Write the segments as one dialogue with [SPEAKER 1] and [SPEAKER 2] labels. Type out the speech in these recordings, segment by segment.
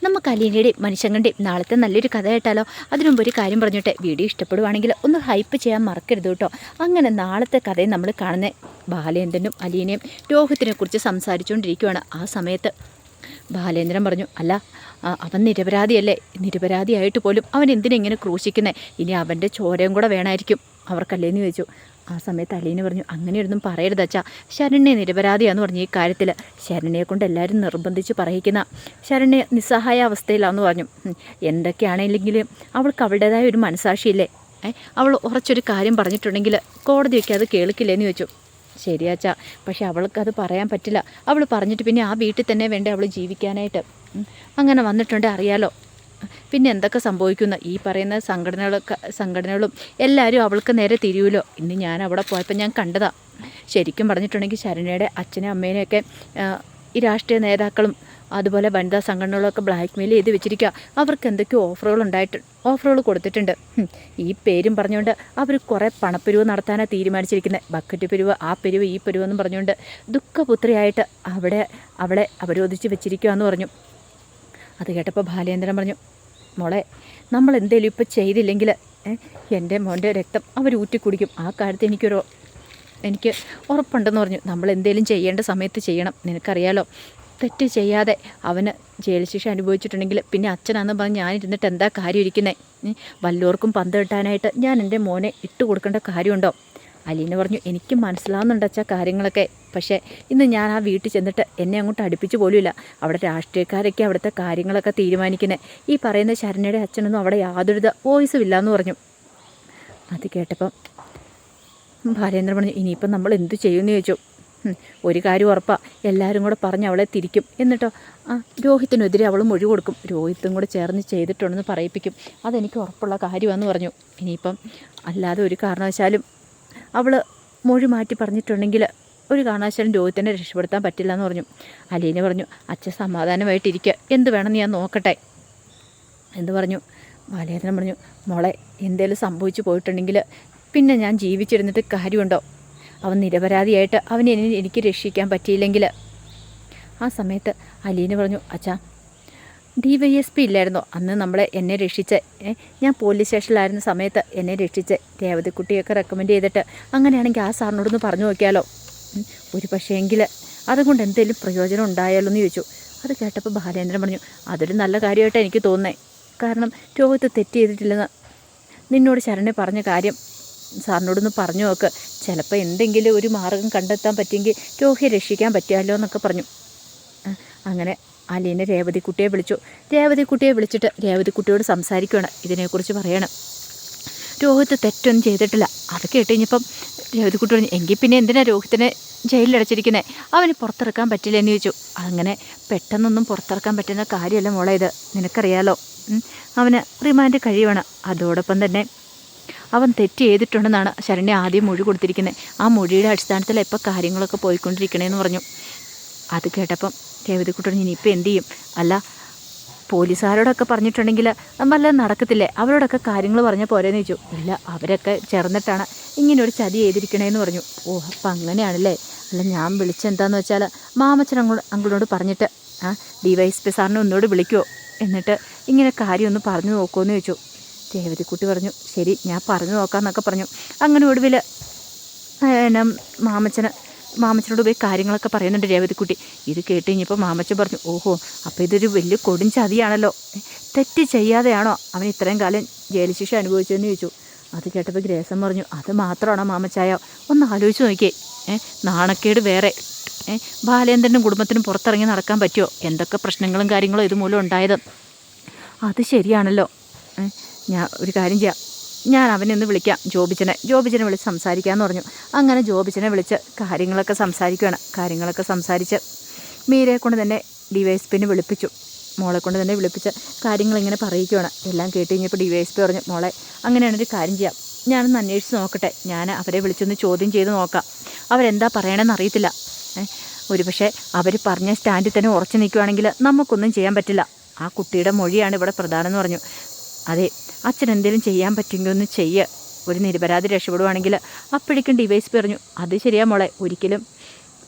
[SPEAKER 1] നമുക്ക് അലീനയുടെയും മനുഷ്യങ്ങളുടെയും നാളത്തെ നല്ലൊരു കഥ കേട്ടാലോ? അതിനുമുമ്പ് ഒരു കാര്യം പറഞ്ഞിട്ട് വീഡിയോ ഇഷ്ടപ്പെടുവാണെങ്കിൽ ഒന്ന് ഹൈപ്പ് ചെയ്യാൻ മറക്കരുത് കേട്ടോ. അങ്ങനെ നാളത്തെ കഥയും നമ്മൾ കാണുന്ന ബാലേന്ദ്രനും അലീനയും രോഹിത്തിനെ കുറിച്ച് സംസാരിച്ചുകൊണ്ടിരിക്കുകയാണ്. ആ സമയത്ത് ബാലേന്ദ്രൻ പറഞ്ഞു, അല്ല അവൻ നിരപരാധിയല്ലേ? നിരപരാധിയായിട്ട് പോലും അവൻ എന്തിനെങ്ങനെ ക്രൂശിക്കുന്നത്? ഇനി അവൻ്റെ ചോരയും കൂടെ വേണമായിരിക്കും അവർക്കല്ലേന്ന് ചോദിച്ചു. ആ സമയത്ത് അലീന പറഞ്ഞു, അങ്ങനെയൊന്നും പറയരുത് അച്ഛാ, ശരണ്യ നിരപരാധിയാന്ന് പറഞ്ഞു. ഈ കാര്യത്തിൽ ശരണ്യയെ കൊണ്ട് എല്ലാവരും നിർബന്ധിച്ച് പറയിക്കുന്ന ശരണ്യ നിസ്സഹായ അവസ്ഥയിലാണെന്ന് പറഞ്ഞു. എന്തൊക്കെയാണെങ്കിലും അവൾക്ക് അവളുടേതായ ഒരു മനസാക്ഷിയില്ലേ? അവൾ ഉറച്ചൊരു കാര്യം പറഞ്ഞിട്ടുണ്ടെങ്കിൽ കോടതിയൊക്കെ അത് കേൾക്കില്ലേന്ന് ചോദിച്ചു. ശരിയാച്ചാ, പക്ഷെ അവൾക്കത് പറയാൻ പറ്റില്ല. അവൾ പറഞ്ഞിട്ട് പിന്നെ ആ വീട്ടിൽ തന്നെ വേണ്ടേ അവൾ ജീവിക്കാനായിട്ട്. അങ്ങനെ വന്നിട്ടുണ്ടെങ്കിൽ അറിയാലോ പിന്നെ എന്തൊക്കെ സംഭവിക്കുന്നു. ഈ പറയുന്ന സംഘടനകളും എല്ലാവരും അവൾക്ക് നേരെ തിരിയുമല്ലോ. ഇന്ന് ഞാൻ അവിടെ പോയപ്പോൾ ഞാൻ കണ്ടതാ. ശരിക്കും പറഞ്ഞിട്ടുണ്ടെങ്കിൽ ശരണ്യയുടെ അച്ഛനും അമ്മേനെയൊക്കെ ഈ രാഷ്ട്രീയ നേതാക്കളും അതുപോലെ വനിതാ സംഘടനകളൊക്കെ ബ്ലാക്ക് മെയിൽ ചെയ്ത് വെച്ചിരിക്കുക. അവർക്ക് എന്തൊക്കെയോ ഓഫറുകൾ കൊടുത്തിട്ടുണ്ട്. ഈ പേരും പറഞ്ഞുകൊണ്ട് അവർ കുറേ പണപ്പിരിവ് നടത്താനാണ് തീരുമാനിച്ചിരിക്കുന്നത്. ബക്കറ്റ് പിരിവ്, ആ പിരിവ്, ഈ പിരിവെന്നും പറഞ്ഞുകൊണ്ട് ദുഃഖപുത്രിയായിട്ട് അവളെ അവരോധിച്ച് വെച്ചിരിക്കുകയെന്ന് പറഞ്ഞു. അത് കേട്ടപ്പോൾ ബാലേന്ദ്രൻ പറഞ്ഞു, മോളെ, നമ്മൾ എന്തെങ്കിലും ഇപ്പോൾ ചെയ്തില്ലെങ്കിൽ എൻ്റെ മോൻ്റെ രക്തം അവർ ഊറ്റി കുടിക്കും. ആ കാര്യത്തിൽ എനിക്ക് ഉറപ്പുണ്ടെന്ന് പറഞ്ഞു. നമ്മൾ എന്തെങ്കിലും ചെയ്യേണ്ട സമയത്ത് ചെയ്യണം. നിനക്കറിയാലോ, തെറ്റ് ചെയ്യാതെ അവന് ജയിൽ ശിക്ഷ അനുഭവിച്ചിട്ടുണ്ടെങ്കിൽ പിന്നെ അച്ഛനാണെന്ന് പറഞ്ഞ് ഞാനിരുന്നിട്ട് എന്താ കാര്യം ഇരിക്കുന്നത്? വല്ലവർക്കും പന്ത് കിട്ടാനായിട്ട് ഞാൻ എൻ്റെ മോനെ ഇട്ട് കൊടുക്കേണ്ട കാര്യമുണ്ടോ? അലീന പറഞ്ഞു, എനിക്ക് മനസ്സിലാവുന്നുണ്ട് അച്ഛാ കാര്യങ്ങളൊക്കെ. പക്ഷേ ഇന്ന് ഞാൻ ആ വീട്ടിൽ ചെന്നിട്ട് എന്നെ അങ്ങോട്ട് അടുപ്പിച്ച് പോലുമില്ല. അവിടെ രാഷ്ട്രീയക്കാരൊക്കെ അവിടുത്തെ കാര്യങ്ങളൊക്കെ തീരുമാനിക്കുന്നത്. ഈ പറയുന്ന ശരണ്യയുടെ അച്ഛനൊന്നും അവിടെ യാതൊരു വോയിസും ഇല്ലയെന്ന് പറഞ്ഞു. അത് കേട്ടപ്പം ബാലേന്ദ്രൻ പറഞ്ഞു, ഇനിയിപ്പം നമ്മൾ എന്തു ചെയ്യുമെന്ന് ചോദിച്ചു. ഒരു കാര്യം ഉറപ്പാണ്, എല്ലാവരും കൂടെ പറഞ്ഞ് അവളെ തിരിക്കും. എന്നിട്ടോ രോഹിത്തിനെതിരെ അവൾ മൊഴി കൊടുക്കും. രോഹിത്തും കൂടെ ചേർന്ന് ചെയ്തിട്ടുണ്ടെന്ന് പറയിപ്പിക്കും. അതെനിക്ക് ഉറപ്പുള്ള കാര്യമാണെന്ന് പറഞ്ഞു. ഇനിയിപ്പം അല്ലാതെ ഒരു കാരണവശാലും അവൾ മൊഴി മാറ്റി പറഞ്ഞിട്ടുണ്ടെങ്കിൽ ഒരു കാരണവശാലും രോഹിത്തിനെ രക്ഷപ്പെടുത്താൻ പറ്റില്ല എന്ന് പറഞ്ഞു. അലീന പറഞ്ഞു, അച്ഛൻ സമാധാനമായിട്ടിരിക്കുക, എന്ത് വേണമെന്ന് ഞാൻ നോക്കട്ടെ എന്ന് പറഞ്ഞു. ബാലേന്ദ്രൻ പറഞ്ഞു, മോളെ, എന്തേലും സംഭവിച്ചു പോയിട്ടുണ്ടെങ്കിൽ പിന്നെ ഞാൻ ജീവിച്ചിരുന്നിട്ട് കാര്യമുണ്ടോ? അവൻ നിരപരാധിയായിട്ട് എനിക്ക് രക്ഷിക്കാൻ പറ്റിയില്ലെങ്കിൽ. ആ സമയത്ത് അലീന പറഞ്ഞു, അച്ഛാ, DYSP ഇല്ലായിരുന്നോ അന്ന് എന്നെ രക്ഷിച്ച്? ഞാൻ പോലീസ് സ്റ്റേഷനിലായിരുന്ന സമയത്ത് എന്നെ രക്ഷിച്ച് രേവതിക്കുട്ടിയൊക്കെ റെക്കമെൻഡ് ചെയ്തിട്ട് അങ്ങനെയാണെങ്കിൽ ആ സാറിനോടൊന്ന് പറഞ്ഞു നോക്കിയാലോ? ഒരു പക്ഷേ എങ്കിൽ അതുകൊണ്ട് എന്തെങ്കിലും പ്രയോജനം ഉണ്ടായാലോ എന്ന് ചോദിച്ചു. അത് കേട്ടപ്പോൾ ബാലേന്ദ്രൻ പറഞ്ഞു, അതൊരു നല്ല കാര്യമായിട്ടാണ് എനിക്ക് തോന്നുന്നത്. കാരണം രോഹിത്ത് തെറ്റ് ചെയ്തിട്ടില്ലെന്ന് നിന്നോട് ശരണ്യ പറഞ്ഞ കാര്യം സാറിനോടൊന്ന് പറഞ്ഞു നോക്ക്. ചിലപ്പോൾ എന്തെങ്കിലും ഒരു മാർഗം കണ്ടെത്താൻ പറ്റിയെങ്കിൽ രോഹിയെ രക്ഷിക്കാൻ പറ്റിയാലോ എന്നൊക്കെ പറഞ്ഞു. അങ്ങനെ അലീന രേവതിക്കുട്ടിയെ വിളിച്ചിട്ട് രേവതിക്കുട്ടിയോട് സംസാരിക്കുകയാണ്. ഇതിനെക്കുറിച്ച് പറയണം. രോഹിത്ത് തെറ്റൊന്നും ചെയ്തിട്ടില്ല. അത് കേട്ട് കഴിഞ്ഞപ്പം രേവതിക്കുട്ടി പറഞ്ഞു, എങ്കിൽ പിന്നെ എന്തിനാണ് രോഹിത്തിനെ ജയിലിലടച്ചിരിക്കുന്നത്? അവന് പുറത്തിറക്കാൻ പറ്റില്ല എന്ന് ചോദിച്ചു. അങ്ങനെ പെട്ടെന്നൊന്നും പുറത്തിറക്കാൻ പറ്റുന്ന കാര്യമല്ല മോളെ, ഇത് നിനക്കറിയാലോ. അവന് റിമാൻഡ് കഴിയുവാണ്. അതോടൊപ്പം തന്നെ അവൻ തെറ്റ് ചെയ്തിട്ടുണ്ടെന്നാണ് ശരണ്യ ആദ്യം മൊഴി കൊടുത്തിരിക്കുന്നത്. ആ മൊഴിയുടെ അടിസ്ഥാനത്തിൽ ഇപ്പോൾ കാര്യങ്ങളൊക്കെ പോയിക്കൊണ്ടിരിക്കണേന്ന് പറഞ്ഞു. അത് കേട്ടപ്പം രേവതിക്കുട്ടി ഇനിയിപ്പോൾ എന്ത് ചെയ്യും? അല്ല, പോലീസുകാരോടൊക്കെ പറഞ്ഞിട്ടുണ്ടെങ്കിൽ വല്ലതും നടക്കത്തില്ലേ? അവരോടൊക്കെ കാര്യങ്ങൾ പറഞ്ഞാൽ പോരെന്ന് ചോദിച്ചു. ഇല്ല, അവരൊക്കെ ചേർന്നിട്ടാണ് ഇങ്ങനൊരു ചതി ചെയ്തിരിക്കണേന്ന് പറഞ്ഞു. ഓ, അപ്പം അങ്ങനെയാണല്ലേ? അല്ല, ഞാൻ വിളിച്ചെന്താന്ന് വെച്ചാൽ മാമച്ചൻ അങ്കിളോട് പറഞ്ഞിട്ട് DYSP സാറിനെ ഒന്നുകൂടി വിളിക്കുമോ, എന്നിട്ട് ഇങ്ങനെ കാര്യം ഒന്ന് പറഞ്ഞു നോക്കുമെന്ന് ചോദിച്ചു. രേവതിക്കുട്ടി പറഞ്ഞു, ശരി, ഞാൻ പറഞ്ഞു നോക്കാമെന്നൊക്കെ പറഞ്ഞു. അങ്ങനെ ഒടുവിൽ മാമച്ചനോട് പോയി കാര്യങ്ങളൊക്കെ പറയുന്നുണ്ട് രേവതിക്കുട്ടി. ഇത് കേട്ട് കഴിഞ്ഞപ്പോൾ മാമച്ചൻ പറഞ്ഞു, ഓഹോ, അപ്പോൾ ഇതൊരു വലിയ കൊടും ചതിയാണല്ലോ. തെറ്റ് ചെയ്യാതെയാണോ അവൻ ഇത്രയും കാലം ജയിൽ ശിക്ഷ അനുഭവിച്ചതെന്ന് ചോദിച്ചു. അത് കേട്ടപ്പോൾ ഗ്രേസം പറഞ്ഞു, അത് മാത്രമാണോ മാമച്ചായ? ഒന്ന് ആലോചിച്ച് നോക്കിയേ. നാണക്കേട് വേറെ. ബാലേന്ദ്രനും കുടുംബത്തിനും പുറത്തിറങ്ങി നടക്കാൻ പറ്റുമോ? എന്തൊക്കെ പ്രശ്നങ്ങളും കാര്യങ്ങളും ഇതുമൂലം ഉണ്ടായത്. അത് ശരിയാണല്ലോ. ഞാൻ ഒരു കാര്യം ചെയ്യാം, ഞാൻ അവനെ ഒന്ന് വിളിക്കാം, ജോബിച്ചനെ വിളിച്ച് സംസാരിക്കാമെന്ന് പറഞ്ഞു. അങ്ങനെ ജോബിച്ചനെ വിളിച്ച് കാര്യങ്ങളൊക്കെ സംസാരിച്ച് മീരയെ കൊണ്ട് തന്നെ DYSPനെ വിളിപ്പിച്ചു. മോളെ കൊണ്ട് തന്നെ വിളിപ്പിച്ച് കാര്യങ്ങളിങ്ങനെ പറയിക്കുകയാണ്. എല്ലാം കേട്ട് കഴിഞ്ഞപ്പോൾ DYSP പറഞ്ഞു, മോളെ, അങ്ങനെയാണൊരു കാര്യം ചെയ്യാം, ഞാനൊന്ന് അന്വേഷിച്ച് നോക്കട്ടെ. ഞാൻ അവരെ വിളിച്ചൊന്ന് ചോദ്യം ചെയ്ത് നോക്കാം. അവരെന്താ പറയണമെന്ന് അറിയത്തില്ല. ഒരു പക്ഷേ അവർ പറഞ്ഞ സ്റ്റാൻഡിൽ തന്നെ ഉറച്ചു നിൽക്കുകയാണെങ്കിൽ നമുക്കൊന്നും ചെയ്യാൻ പറ്റില്ല. ആ കുട്ടിയുടെ മൊഴിയാണ് ഇവിടെ പ്രധാനം എന്ന് പറഞ്ഞു. അതെ, അച്ഛൻ എന്തെങ്കിലും ചെയ്യാൻ പറ്റുമെങ്കിൽ ഒന്ന് ചെയ്യുക. ഒരു നിരപരാധി രക്ഷപ്പെടുവാണെങ്കിൽ. അപ്പോഴേക്കും DYSP പറഞ്ഞു, അത് ശരിയാ മോളെ, ഒരിക്കലും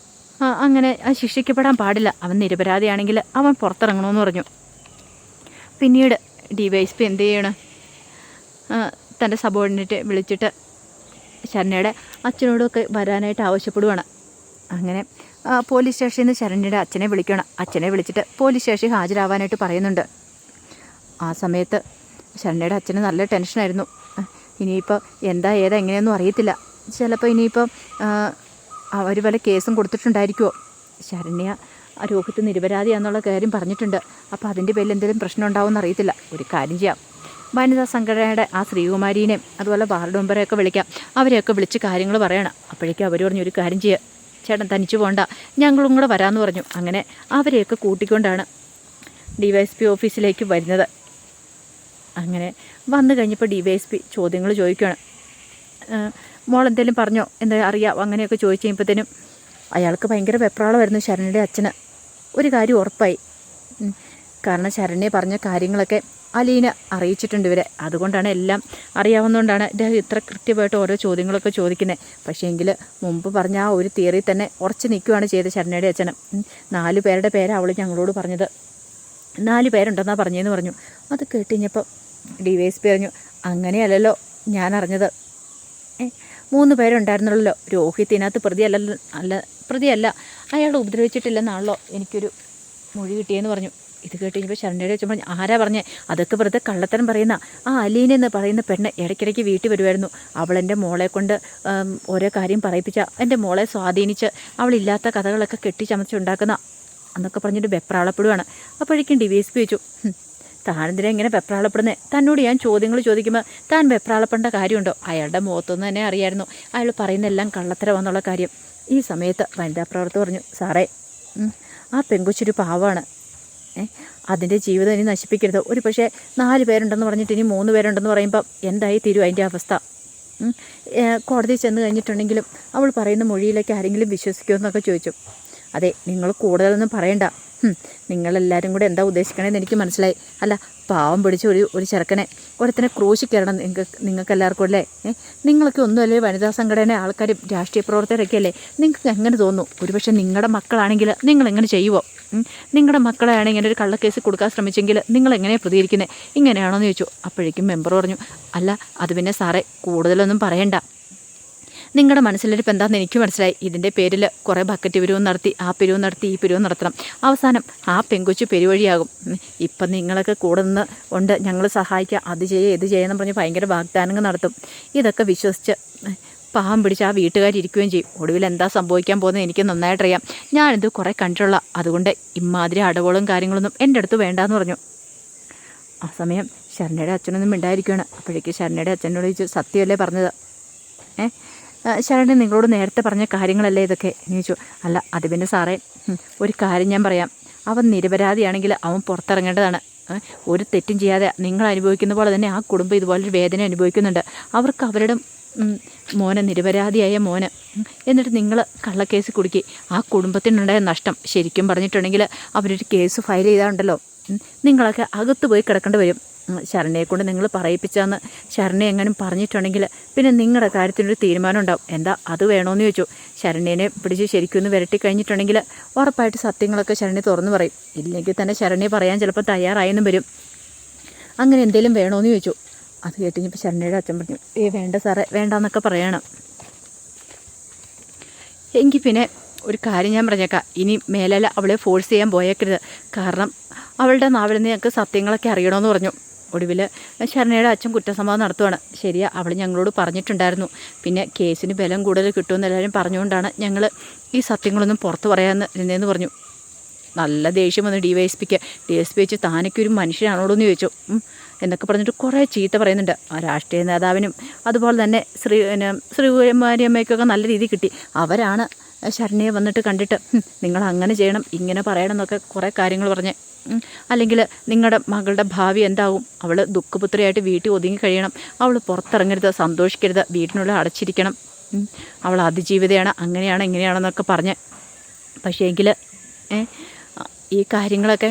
[SPEAKER 1] അങ്ങനെ ശിക്ഷിക്കപ്പെടാൻ പാടില്ല. അവൻ നിരപരാധിയാണെങ്കിൽ അവൻ പുറത്തിറങ്ങണമെന്ന് പറഞ്ഞു. പിന്നീട് DYSP എന്ത് ചെയ്യണം, തൻ്റെ സബോർഡിനേറ്റ് വിളിച്ചിട്ട് ശരണ്യയുടെ അച്ഛനോടൊക്കെ വരാനായിട്ട് ആവശ്യപ്പെടുവാണ്. അങ്ങനെ പോലീസ് സ്റ്റേഷനിൽ നിന്ന് ശരണ്യയുടെ അച്ഛനെ വിളിക്കണം. അച്ഛനെ വിളിച്ചിട്ട് പോലീസ് സ്റ്റേഷനിൽ ഹാജരാവാനായിട്ട് പറയുന്നുണ്ട്. ആ സമയത്ത് ശരണ്യയുടെ അച്ഛന് നല്ല ടെൻഷനായിരുന്നു. ഇനിയിപ്പോൾ എന്താ ഏതാ എങ്ങനെയൊന്നും അറിയത്തില്ല. ചിലപ്പോൾ ഇനിയിപ്പം അവർ വല്ല കേസും കൊടുത്തിട്ടുണ്ടായിരിക്കുമോ. ശരണ്യ രോഹിത്ത് നിരപരാധിയാന്നുള്ള കാര്യം പറഞ്ഞിട്ടുണ്ട്. അപ്പോൾ അതിൻ്റെ പേരിൽ എന്തെങ്കിലും പ്രശ്നം ഉണ്ടാവുമെന്ന് അറിയത്തില്ല. ഒരു കാര്യം ചെയ്യാം, വനിതാ സംഘടനയുടെ ആ ശ്രീകുമാരീനെയും അതുപോലെ വാർഡ് മെമ്പരെയൊക്കെ വിളിക്കാം. അവരെയൊക്കെ വിളിച്ച് കാര്യങ്ങൾ പറയണം. അപ്പോഴേക്കും അവർ പറഞ്ഞു, ഒരു കാര്യം ചെയ്യുക, ചേട്ടൻ തനിച്ച് പോകണ്ട, ഞങ്ങളും കൂടെ വരാമെന്ന് പറഞ്ഞു. അങ്ങനെ അവരെയൊക്കെ കൂട്ടിക്കൊണ്ടാണ് DYSP ഓഫീസിലേക്ക് വരുന്നത്. അങ്ങനെ വന്നു കഴിഞ്ഞപ്പോൾ DYSP ചോദ്യങ്ങൾ ചോദിക്കുകയാണ്. മോളെന്തേലും പറഞ്ഞോ, എന്താ അറിയാം, അങ്ങനെയൊക്കെ ചോദിച്ചു കഴിയുമ്പോഴത്തേനും അയാൾക്ക് ഭയങ്കര വെപ്രാളമായിരുന്നു. ശരണ്യയുടെ അച്ഛന് ഒരു കാര്യം ഉറപ്പായി. കാരണം ശരണ്യ പറഞ്ഞ കാര്യങ്ങളൊക്കെ അലീന അറിയിച്ചിട്ടുണ്ട് ഇവരെ. അതുകൊണ്ടാണ് എല്ലാം അറിയാവുന്നതുകൊണ്ടാണ് ഇദ്ദേഹം ഇത്ര കൃത്യമായിട്ട് ഓരോ ചോദ്യങ്ങളൊക്കെ ചോദിക്കുന്നത്. പക്ഷേ എങ്കിൽ മുമ്പ് പറഞ്ഞ ആ ഒരു തിയറി തന്നെ ഉറച്ച് നിൽക്കുകയാണ് ചെയ്തത് ശരണ്യയുടെ അച്ഛന്. 4 പേരുടെ പേരാണ് അവൾ ഞങ്ങളോട് പറഞ്ഞത്. 4 പേരുണ്ടെന്നാണ് പറഞ്ഞതെന്ന് പറഞ്ഞു. അത് കേട്ടുകഴിഞ്ഞപ്പോൾ DYSP പറഞ്ഞു, അങ്ങനെയല്ലല്ലോ ഞാൻ അറിഞ്ഞത്. 3 പേരുണ്ടായിരുന്നല്ലോ. രോഹിത് ഇതിനകത്ത് പ്രതിയല്ല, അയാൾ ഉപദ്രവിച്ചിട്ടില്ലെന്നാണല്ലോ എനിക്കൊരു മൊഴി കിട്ടിയെന്ന് പറഞ്ഞു. ഇത് കേട്ട് കഴിഞ്ഞപ്പോൾ ശരണ്യയുടെ അച്ഛൻ പറഞ്ഞു, ആരാ പറഞ്ഞേ, അതൊക്കെ വെറുതെ കള്ളത്തരം പറയുന്ന ആ അലീന എന്ന് പറയുന്ന പെണ്ണ് ഇടയ്ക്കിടയ്ക്ക് വീട്ടിൽ വരുമായിരുന്നു. അവളെൻ്റെ മോളെ കൊണ്ട് ഓരോ കാര്യം പറയിപ്പിച്ച, എൻ്റെ മോളെ സ്വാധീനിച്ച് അവളില്ലാത്ത കഥകളൊക്കെ കെട്ടിച്ചമച്ചുണ്ടാക്കുന്ന എന്നൊക്കെ പറഞ്ഞിട്ട് വെപ്രാളപ്പെടുകയാണ്. അപ്പോഴേക്കും DYSP ചോദിച്ചു, താനെന്തിനാ ഇങ്ങനെ വെപ്രാളപ്പെടുന്നത്? തന്നോട് ഞാൻ ചോദ്യങ്ങൾ ചോദിക്കുമ്പോൾ താൻ വെപ്രാളപ്പെടേണ്ട കാര്യമുണ്ടോ? അയാളുടെ മുഖത്തൊന്നും തന്നെ അറിയായിരുന്നു അയാൾ പറയുന്നതെല്ലാം കള്ളത്തരമെന്നുള്ള കാര്യം. ഈ സമയത്ത് വനിതാ പ്രവർത്തകർ പറഞ്ഞു, സാറേ, ആ പെങ്കൊച്ചൊരു പാവമാണ്, അതിൻ്റെ ജീവിതം ഇനി നശിപ്പിക്കരുത്. ഒരു പക്ഷേ 4 പേരുണ്ടെന്ന് പറഞ്ഞിട്ട് ഇനി 3 പേരുണ്ടെന്ന് പറയുമ്പം എന്തായി തീരും അതിൻ്റെ അവസ്ഥ? കോടതി ചെന്ന് കഴിഞ്ഞിട്ടുണ്ടെങ്കിലും അവൾ പറയുന്ന മൊഴിയിലേക്ക് ആരെങ്കിലും വിശ്വസിക്കുമോ എന്നൊക്കെ ചോദിച്ചു. അതെ, നിങ്ങൾ കൂടുതലൊന്നും പറയണ്ട, നിങ്ങളെല്ലാവരും കൂടെ എന്താ ഉദ്ദേശിക്കണമെന്ന് എനിക്ക് മനസ്സിലായി. അല്ല, പാവം പിടിച്ച ഒരു ചെറുക്കനെ ഒരുത്തനെ ക്രൂശിക്കരണം നിങ്ങൾക്ക് എല്ലാവർക്കും അല്ലേ? നിങ്ങളൊക്കെ ഒന്നുമല്ലേ വനിതാ സംഘടന ആൾക്കാരും രാഷ്ട്രീയ പ്രവർത്തകരൊക്കെ അല്ലേ? നിങ്ങൾക്ക് എങ്ങനെ തോന്നുന്നു? ഒരുപക്ഷെ നിങ്ങളുടെ മക്കളാണെങ്കിൽ നിങ്ങളെങ്ങനെ ചെയ്യുമോ? നിങ്ങളുടെ മക്കളെ ആണെങ്കിൽ ഇങ്ങനെ ഒരു കള്ളക്കേസ് കൊടുക്കാൻ ശ്രമിച്ചെങ്കിൽ നിങ്ങളെങ്ങനെയാണ് പ്രതികരിക്കുന്നത്? ഇങ്ങനെയാണോ എന്ന് ചോദിച്ചു. അപ്പോഴേക്കും മെമ്പർ പറഞ്ഞു, അല്ല, അത് പിന്നെ സാറേ കൂടുതലൊന്നും പറയണ്ട, നിങ്ങളുടെ മനസ്സിലിരിപ്പ് എന്താണെന്ന് എനിക്ക് മനസ്സിലായി. ഇതിൻ്റെ പേരിൽ കുറേ ബക്കറ്റ് പിരിവും നടത്തി, ആ പിരിവും നടത്തി, ഈ പിരിവും നടത്തണം. അവസാനം ആ പെങ്കൊച്ചു പെരുവഴിയാകും. ഇപ്പം നിങ്ങളൊക്കെ കൂടെ നിന്ന് ഉണ്ട്, ഞങ്ങൾ സഹായിക്കാം, അത് ചെയ്യുക ഇത് ചെയ്യാമെന്ന് പറഞ്ഞ് ഭയങ്കര വാഗ്ദാനങ്ങൾ നടത്തും. ഇതൊക്കെ വിശ്വസിച്ച് പാവം പിടിച്ച് ആ വീട്ടുകാരിയ്ക്കുകയും ചെയ്യും. ഒടുവിൽ എന്താ സംഭവിക്കാൻ പോകുന്നത് എനിക്ക് നന്നായിട്ടറിയാം. ഞാനിത് കുറേ കണ്ടിട്ടുള്ള, അതുകൊണ്ട് ഇമാതിരി അടവുകളും കാര്യങ്ങളൊന്നും എൻ്റെ അടുത്ത് വേണ്ടാന്ന് പറഞ്ഞു. ആ സമയം ശരണ്യയുടെ അച്ഛനൊന്നും മിണ്ടായിരിക്കുകയാണ്. അപ്പോഴേക്ക് ശരണ്യയുടെ അച്ഛനോട് ചോദിച്ചു, സത്യമല്ലേ പറഞ്ഞത്? ശരണ്യ നിങ്ങളോട് നേരത്തെ പറഞ്ഞ കാര്യങ്ങളല്ലേ ഇതൊക്കെ എന്ന് ചോദിച്ചു. അല്ല, അത് പിന്നെ സാറേ, ഒരു കാര്യം ഞാൻ പറയാം, അവൻ നിരപരാധിയാണെങ്കിൽ അവൻ പുറത്തിറങ്ങേണ്ടതാണ്. ഒരു തെറ്റും ചെയ്യാതെ നിങ്ങൾ അനുഭവിക്കുന്ന പോലെ തന്നെ ആ കുടുംബം ഇതുപോലൊരു വേദന അനുഭവിക്കുന്നുണ്ട്. അവർക്ക് അവരുടെ മോനെ, നിരപരാധിയായ മോന്, എന്നിട്ട് നിങ്ങൾ കള്ളക്കേസ് കുടുക്കി ആ കുടുംബത്തിനുണ്ടായ നഷ്ടം ശരിക്കും പറഞ്ഞിട്ടുണ്ടെങ്കിൽ അവരൊരു കേസ് ഫയൽ ചെയ്താലുണ്ടല്ലോ, നിങ്ങളൊക്കെ അകത്ത് പോയി കിടക്കേണ്ടി വരും. ശരണ്യയെ കൊണ്ട് നിങ്ങൾ പറയിപ്പിച്ചാന്ന് ശരണ്യ എങ്ങനും പറഞ്ഞിട്ടുണ്ടെങ്കിൽ പിന്നെ നിങ്ങളുടെ കാര്യത്തിനൊരു തീരുമാനം ഉണ്ടാവും. എന്താ അത് വേണമെന്ന് ചോദിച്ചു. ശരണ്യനെ പിടിച്ച് ശരിക്കൊന്ന് വിരട്ടി കഴിഞ്ഞിട്ടുണ്ടെങ്കിൽ ഉറപ്പായിട്ട് സത്യങ്ങളൊക്കെ ശരണ്യ തുറന്നു പറയും. ഇല്ലെങ്കിൽ തന്നെ ശരണ്യ പറയാൻ ചിലപ്പോൾ തയ്യാറായെന്നും വരും. അങ്ങനെ എന്തെങ്കിലും വേണമെന്ന് ചോദിച്ചു. അത് കേട്ടിപ്പോൾ ശരണ്യയുടെ അച്ഛൻ പറഞ്ഞു, വേണ്ട സാറേ, വേണ്ടാന്നൊക്കെ പറയണം. എങ്കിൽ പിന്നെ ഒരു കാര്യം ഞാൻ പറഞ്ഞേക്കാം, ഇനി മേലല്ല അവളെ ഫോഴ്സ് ചെയ്യാൻ പോയേക്കരുത്. കാരണം അവളുടെ നാവിൽ നിന്ന് ഞങ്ങൾക്ക് സത്യങ്ങളൊക്കെ അറിയണമെന്ന് പറഞ്ഞു. ഒടുവിൽ ശരണ്യയുടെ അച്ഛൻ കുറ്റസമ്മതം നടത്തുവാണ്. ശരിയാ, അവൾ ഞങ്ങളോട് പറഞ്ഞിട്ടുണ്ടായിരുന്നു. പിന്നെ കേസിന് ബലം കൂടുതൽ കിട്ടുമെന്ന് എല്ലാവരും പറഞ്ഞുകൊണ്ടാണ് ഞങ്ങൾ ഈ സത്യങ്ങളൊന്നും പുറത്ത് പറയാമെന്ന് ഇരുന്നതെന്ന് പറഞ്ഞു. നല്ല ദേഷ്യം വന്നു DYSPക്ക്. DSP വെച്ച് താനൊക്കെ ഒരു മനുഷ്യനാണോടോ എന്ന് ചോദിച്ചു. എന്നൊക്കെ പറഞ്ഞിട്ട് കുറേ ചീത്ത പറയുന്നുണ്ട്. ആ രാഷ്ട്രീയ നേതാവിനും അതുപോലെ തന്നെ ശ്രീകുമാരിയമ്മയ്ക്കൊക്കെ നല്ല രീതി കിട്ടി. അവരാണ് ശരണ്യയെ വന്നിട്ട് കണ്ടിട്ട് നിങ്ങൾ അങ്ങനെ ചെയ്യണം, ഇങ്ങനെ പറയണം എന്നൊക്കെ കുറേ കാര്യങ്ങൾ പറഞ്ഞ്, അല്ലെങ്കിൽ നിങ്ങളുടെ മകളുടെ ഭാവി എന്താകും, അവൾ ദുഃഖപുത്രിയായിട്ട് വീട്ടിൽ ഒതുങ്ങി കഴിയണം, അവൾ പുറത്തിറങ്ങരുത്, സന്തോഷിക്കരുത്, വീട്ടിനുള്ളിൽ അടച്ചിരിക്കണം, അവൾ അതിജീവിതയാണ്, അങ്ങനെയാണ് ഇങ്ങനെയാണെന്നൊക്കെ പറഞ്ഞ്. പക്ഷേ എങ്കിൽ ഈ കാര്യങ്ങളൊക്കെ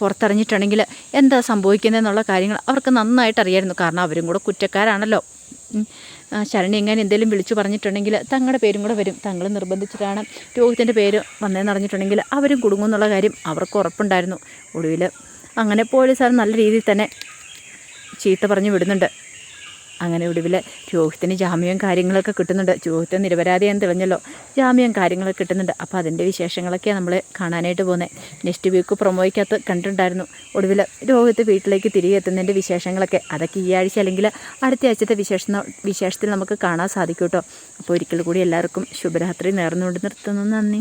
[SPEAKER 1] പുറത്തിറങ്ങിയിട്ടുണ്ടെങ്കിൽ എന്താ സംഭവിക്കുന്നതെന്നുള്ള കാര്യങ്ങൾ അവർക്ക് നന്നായിട്ട് അറിയായിരുന്നു. കാരണം അവരും കൂടെ കുറ്റക്കാരാണല്ലോ. ശരണ്യ എങ്ങനെ എന്തെങ്കിലും വിളിച്ചു പറഞ്ഞിട്ടുണ്ടെങ്കിൽ തങ്ങളുടെ പേരും കൂടെ വരും. തങ്ങൾ നിർബന്ധിച്ചിട്ടാണ് രോഹിത്തിൻ്റെ പേര് വന്നതെന്ന് അറിഞ്ഞിട്ടുണ്ടെങ്കിൽ അവരും കുടുങ്ങുമെന്നുള്ള കാര്യം അവർക്ക് ഉറപ്പുണ്ടായിരുന്നു. ഒടുവിൽ അങ്ങനെ പോലീസുകാർ നല്ല രീതിയിൽ തന്നെ ചീത്ത പറഞ്ഞു വിടുന്നുണ്ട്. അങ്ങനെ ഒടുവിൽ രോഹിത്തിന് ജാമ്യവും കാര്യങ്ങളൊക്കെ കിട്ടുന്നുണ്ട്. രോഹിത്ത് നിരപരാധിയാന്ന് തെളിഞ്ഞല്ലോ, ജാമ്യവും കാര്യങ്ങളൊക്കെ കിട്ടുന്നുണ്ട്. അപ്പോൾ അതിൻ്റെ വിശേഷങ്ങളൊക്കെയാണ് നമ്മൾ കാണാനായിട്ട് പോകുന്നത്. നെക്സ്റ്റ് വീക്ക് പ്രൊമോയ്ക്കകത്ത് കണ്ടിട്ടുണ്ടായിരുന്നു. ഒടുവിൽ രോഹിത്ത് വീട്ടിലേക്ക് തിരികെ എത്തുന്നതിൻ്റെ വിശേഷങ്ങളൊക്കെ അതൊക്കെ ഈ ആഴ്ച അല്ലെങ്കിൽ അടുത്ത ആഴ്ചത്തെ വിശേഷത്തിൽ നമുക്ക് കാണാൻ സാധിക്കും കേട്ടോ. അപ്പോൾ ഒരിക്കൽ കൂടി എല്ലാവർക്കും ശുഭരാത്രി നേർന്നുകൊണ്ട് നിർത്തുന്നു. നന്ദി.